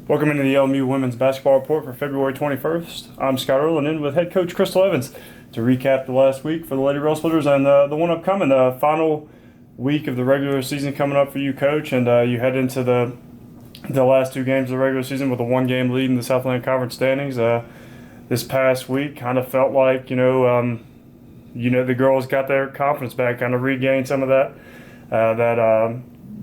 Welcome into the LMU Women's Basketball Report for February 21st. I'm Scott Erlin in with head coach Crystal Evans to recap the last week for the Lady Rail Splitters and the one upcoming, the final week of the regular season coming up for you, Coach. And you head into the last two games of the regular season with a one-game lead in the Southland Conference standings. This past week kind of felt like, the girls got their confidence back, kind of regained some of that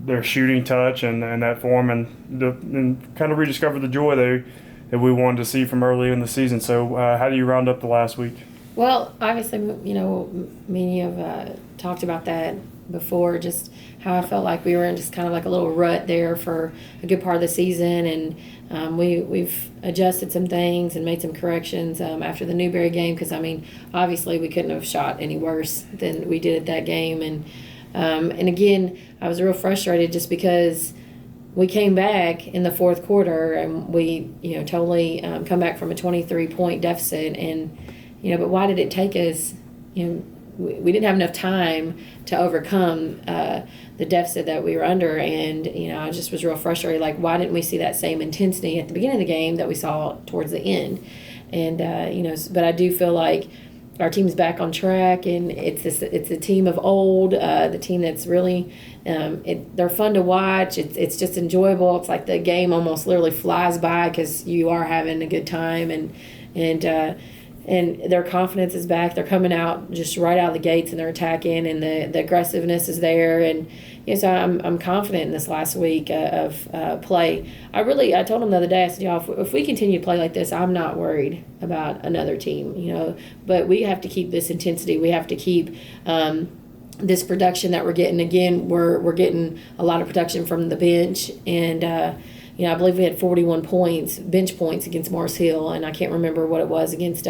their shooting touch and that form, and kind of rediscovered the joy that we wanted to see from early in the season. So how do you round up the last week? Well, obviously, me and you have talked about that before, just how I felt like we were in just kind of like a little rut there for a good part of the season, and we've adjusted some things and made some corrections after the Newberry game, because, obviously we couldn't have shot any worse than we did at that game, and again, I was real frustrated just because we came back in the fourth quarter and we, totally come back from a 23-point deficit. And, but why did it take us, we didn't have enough time to overcome the deficit that we were under. And, I just was real frustrated. Like, why didn't we see that same intensity at the beginning of the game that we saw towards the end? And, but I do feel like our team's back on track, and it's a team of old, the team that's really they're fun to watch. It's just enjoyable. It's like the game almost literally flies by because you are having a good time, and their confidence is back. They're coming out just right out of the gates, and they're attacking, and the aggressiveness is there. And so I'm confident in this last week of play. I told them the other day, I said, y'all, if we continue to play like this, I'm not worried about another team, but we have to keep this intensity. We have to keep this production that we're getting. Again, we're getting a lot of production from the bench, and I believe we had 41 bench points against Morris Hill, and I can't remember what it was against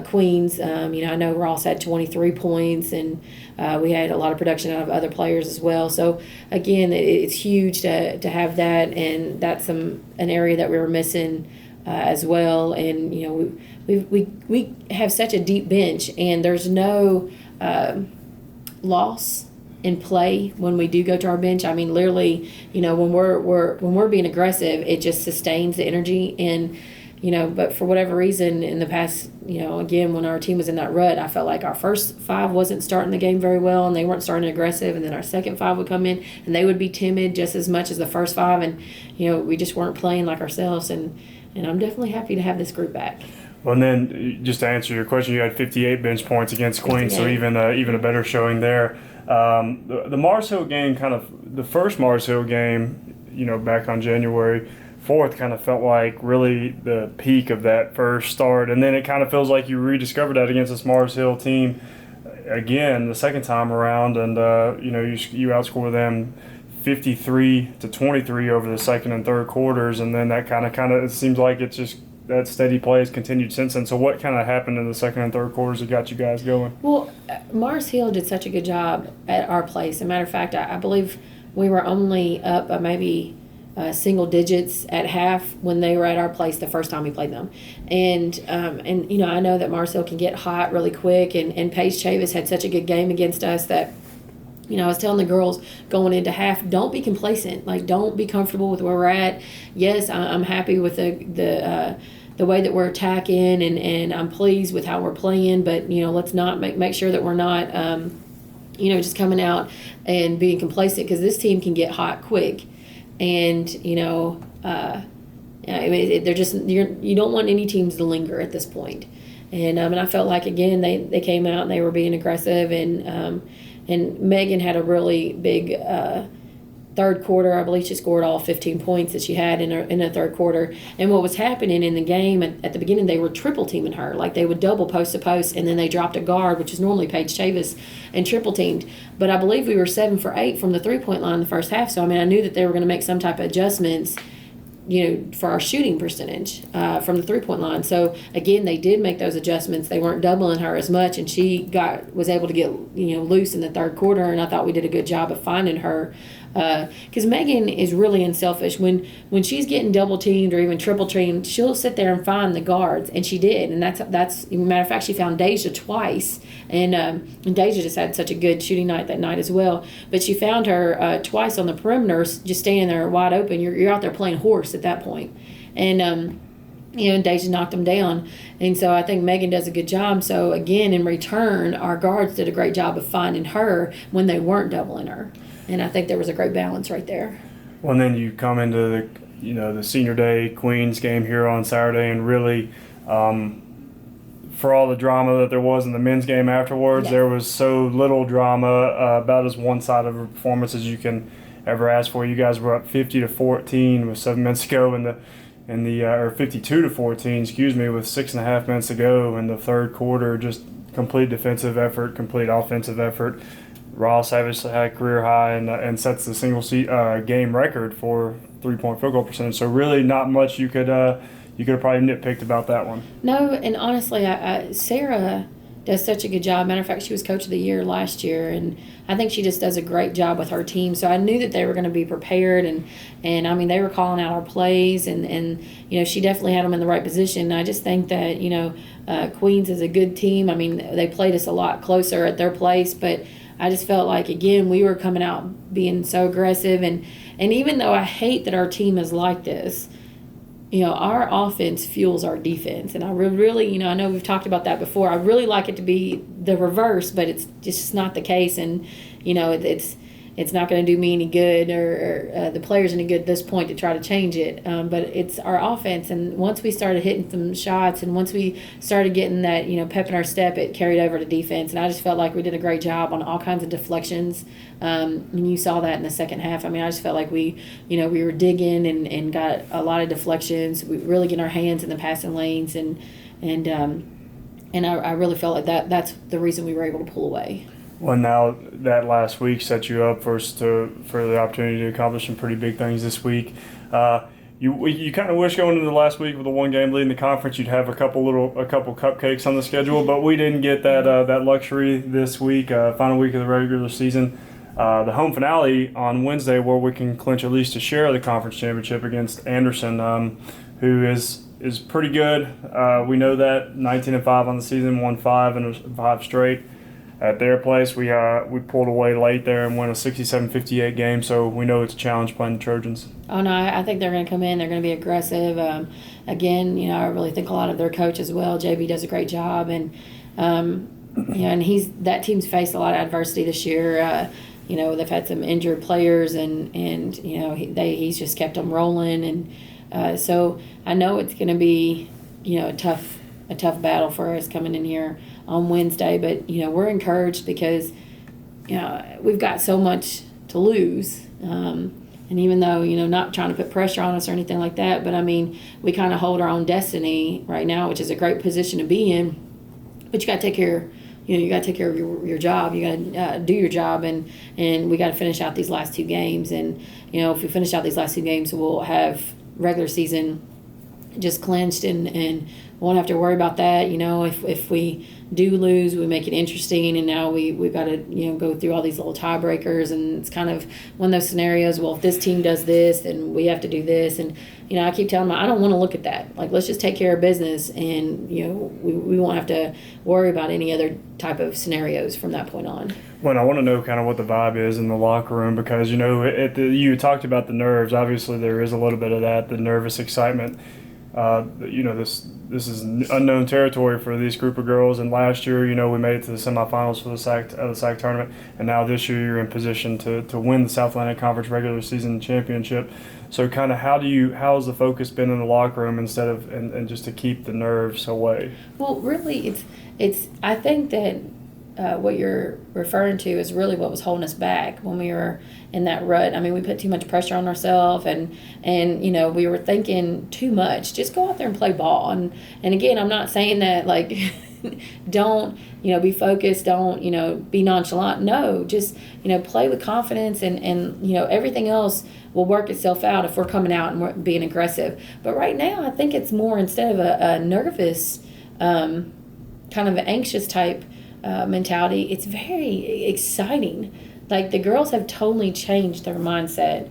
Queens. I know Ross had 23 points, and we had a lot of production out of other players as well. So again, it's huge to have that, and that's an area that we were missing as well. And we have such a deep bench, and there's no loss in play when we do go to our bench. Literally, when we're being aggressive, it just sustains the energy. And but for whatever reason in the past, again, when our team was in that rut, I felt like our first five wasn't starting the game very well, and they weren't starting aggressive, and then our second five would come in and they would be timid just as much as the first five, and we just weren't playing like ourselves. And I'm definitely happy to have this group back. Well, and then just to answer your question, you had 58 bench points against Queens, so even a better showing there. The Mars Hill game, the first Mars Hill game, back on January 4th, kind of felt like really the peak of that first start, and then it kind of feels like you rediscovered that against this Mars Hill team again the second time around, and you outscore them 53-23 over the second and third quarters, and then that kind of it seems like it's just that steady play has continued since then. So what kind of happened in the second and third quarters that got you guys going? Well, Mars Hill did such a good job at our place. As a matter of fact, I believe we were only up maybe single digits at half when they were at our place the first time we played them. And I know that Mars Hill can get hot really quick, and Paige Chavis had such a good game against us that I was telling the girls going into half, don't be complacent. Like, don't be comfortable with where we're at. Yes, I'm happy with the way that we're attacking, and I'm pleased with how we're playing. But let's not make sure that we're not just coming out and being complacent, because this team can get hot quick, and they're just you don't want any teams to linger at this point. And I felt like again they came out and they were being aggressive, and Megan had a really big third quarter. I believe she scored all 15 points that she had in the third quarter. And what was happening in the game at the beginning, they were triple teaming her. Like, they would double post to post, and then they dropped a guard, which is normally Paige Chavis, and triple teamed. But I believe we were 7 for 8 from the 3-point line in the first half. So I knew that they were going to make some type of adjustments, for our shooting percentage from the 3-point line. So again, they did make those adjustments. They weren't doubling her as much, and she was able to get loose in the third quarter. And I thought we did a good job of finding her Because Megan is really unselfish. When she's getting double teamed or even triple teamed, she'll sit there and find the guards, and she did. And that's matter of fact, she found Deja twice, and Deja just had such a good shooting night that night as well. But she found her twice on the perimeter, just standing there wide open. You're out there playing horse at that point, and Deja knocked them down. And so I think Megan does a good job. So, again, in return, our guards did a great job of finding her when they weren't doubling her. And I think there was a great balance right there. Well, and then you come into the senior day Queens game here on Saturday, and really, for all the drama that there was in the men's game afterwards, Yeah. there was so little drama, about as one-sided of a performance as you can ever ask for. You guys were up 50-14 with 7 minutes to go or 52-14, excuse me, with 6.5 minutes to go in the third quarter. Just complete defensive effort, complete offensive effort. Ross Savage had a career high and sets the single game record for 3-point field goal percentage. So really, not much you could have probably nitpicked about that one. No, and honestly, Sarah does such a good job. Matter of fact, she was Coach of the Year last year, and I think she just does a great job with her team. So I knew that they were going to be prepared, and I mean, they were calling out our plays, and she definitely had them in the right position. And I just think that Queens is a good team. I mean, they played us a lot closer at their place, but I just felt like, again, we were coming out being so aggressive, and even though I hate that our team is like this, our offense fuels our defense. And I really, I know we've talked about that before. I really like it to be the reverse, but it's just not the case. And, it's not going to do me any good or the players any good at this point to try to change it. But it's our offense. And once we started hitting some shots and once we started getting that, pep in our step, it carried over to defense. And I just felt like we did a great job on all kinds of deflections. And you saw that in the second half. I mean, I just felt like we were digging and got a lot of deflections. We really get our hands in the passing lanes. And I really felt like that's the reason we were able to pull away. Well, now that last week set you up for the opportunity to accomplish some pretty big things this week. You kind of wish going into the last week with a 1-game lead in the conference you'd have a couple cupcakes on the schedule, but we didn't get that luxury this week. Final week of the regular season, the home finale on Wednesday, where we can clinch at least a share of the conference championship against Anderson, who is pretty good. We know that 19-5 on the season, won 5 straight. At their place, we pulled away late there and won a 67-58 game, so we know it's a challenge playing the Trojans. Oh, no, I think they're going to come in. They're going to be aggressive. Again, I really think a lot of their coach as well. JB does a great job, and and that team's faced a lot of adversity this year. They've had some injured players, and he's just kept them rolling, and so I know it's going to be a tough battle for us coming in here on Wednesday, but we're encouraged because we've got so much to lose, and even though not trying to put pressure on us or anything like that, but I mean we kind of hold our own destiny right now, which is a great position to be in. But you got to take care. You got to take care of your job. You got to do your job, and we got to finish out these last 2 games. And if we finish out these last 2 games, we'll have regular season just clinched, and won't have to worry about that. If we do lose, we make it interesting, and now we've got to go through all these little tiebreakers, and it's kind of one of those scenarios. Well, if this team does this, then we have to do this, and I keep telling them I don't want to look at that. Like, let's just take care of business, and we won't have to worry about any other type of scenarios from that point on. Well, I want to know kind of what the vibe is in the locker room, because you talked about the nerves. Obviously, there is a little bit of that, the nervous excitement. This is unknown territory for these group of girls, and last year, we made it to the semifinals for the SAC tournament, and now this year you're in position to win the South Atlantic Conference regular season championship. So, kind of how has the focus been in the locker room instead of and just to keep the nerves away? Well, really, it's I think that what you're referring to is really what was holding us back when we were in that rut. I mean, we put too much pressure on ourselves, and we were thinking too much. Just go out there and play ball. And again, I'm not saying that like don't be focused, don't be nonchalant. No, just play with confidence, and everything else will work itself out if we're coming out and we're being aggressive. But right now, I think it's more, instead of a nervous, kind of an anxious type mentality, it's very exciting. like the girls have totally changed their mindset,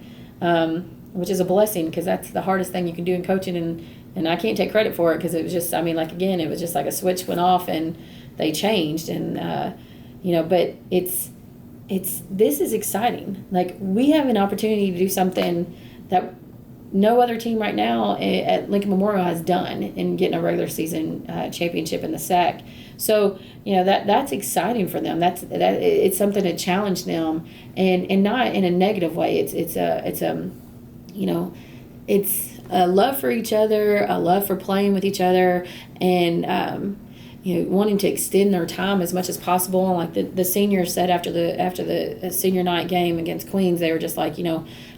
which is a blessing because that's the hardest thing you can do in coaching. And I can't take credit for it because it was just, I mean, like, again, it was just like a switch went off and they changed. And, but this is exciting. Like, we have an opportunity to do something that no other team right now at Lincoln Memorial has done in getting a regular season championship in the SAC. So, that's exciting for them. It's something to challenge them, and not in a negative way. It's a love for each other, a love for playing with each other, and wanting to extend their time as much as possible. And like the seniors said after the senior night game against Queens, they were just like,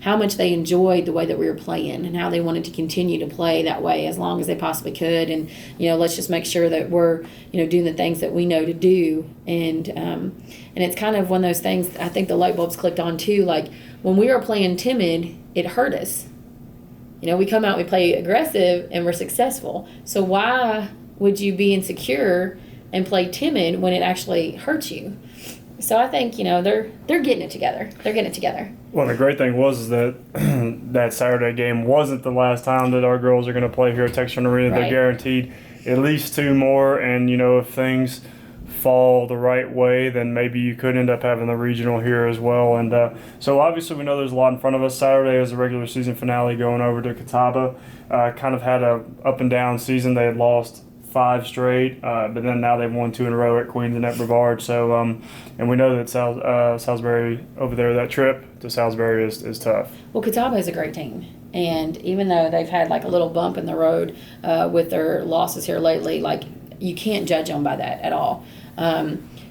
how much they enjoyed the way that we were playing and how they wanted to continue to play that way as long as they possibly could. And let's just make sure that we're doing the things that we know to do. And it's kind of one of those things. I think the light bulbs clicked on too. Like when we were playing timid, it hurt us. We come out, we play aggressive, and we're successful. So why would you be insecure and play timid when it actually hurts you? So I think, they're getting it together. They're getting it together. Well, the great thing was that that Saturday game wasn't the last time that our girls are going to play here at Texas Arena. Right. They're guaranteed at least 2 more, and, if things fall the right way, then maybe you could end up having the regional here as well. And so obviously we know there's a lot in front of us. Saturday is the regular season finale going over to Catawba. Kind of had a up and down season. They had lost 5 straight, but then now they've won 2 in a row at Queens and at Brevard. So, and we know that Salisbury over there, that trip to Salisbury is tough. Well, Catawba is a great team. And even though they've had like a little bump in the road with their losses here lately, like you can't judge them by that at all.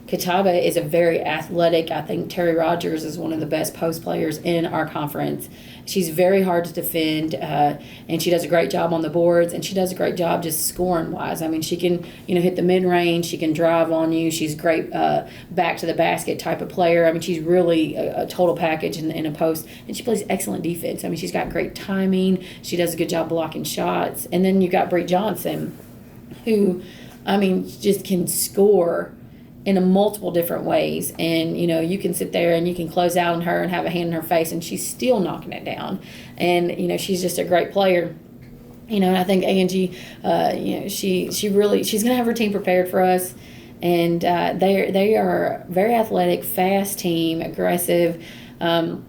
Catawba is a very athletic. I think Terry Rogers is one of the best post players in our conference. She's very hard to defend, and she does a great job on the boards, and she does a great job just scoring wise. I mean, she can hit the mid range, she can drive on you. She's great back to the basket type of player. I mean, she's really a total package in a post, and she plays excellent defense. I mean, she's got great timing. She does a good job blocking shots, and then you got Bree Johnson, who, I mean, just can score in a multiple different ways. And, you can sit there and you can close out on her and have a hand in her face and she's still knocking it down. And, she's just a great player. And I think Angie, she's going to have her team prepared for us. And they are very athletic, fast team, aggressive. So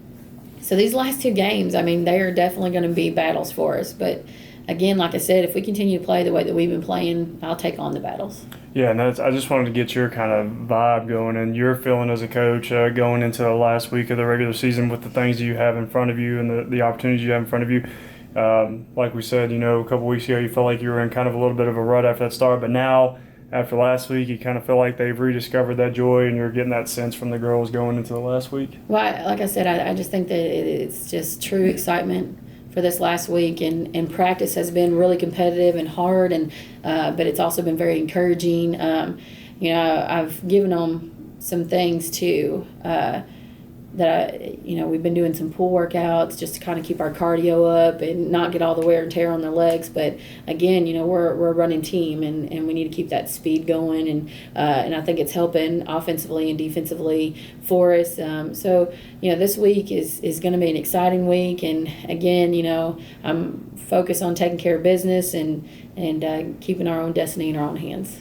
these last 2 games, I mean, they are definitely going to be battles for us. But again, like I said, if we continue to play the way that we've been playing, I'll take on the battles. Yeah, and I just wanted to get your kind of vibe going and your feeling as a coach going into the last week of the regular season with the things you have in front of you and the opportunities you have in front of you. Like we said, a couple weeks ago, you felt like you were in kind of a little bit of a rut after that start, but now after last week, you kind of feel like they've rediscovered that joy and you're getting that sense from the girls going into the last week. Well, like I said, I just think that it's just true excitement for this last week, and practice has been really competitive and hard, and but it's also been very encouraging. I've given them some things too that we've been doing some pull workouts just to kind of keep our cardio up and not get all the wear and tear on their legs. But again, we're a running team, and we need to keep that speed going, and I think it's helping offensively and defensively for us. So this week is going to be an exciting week, and again, I'm focused on taking care of business and keeping our own destiny in our own hands.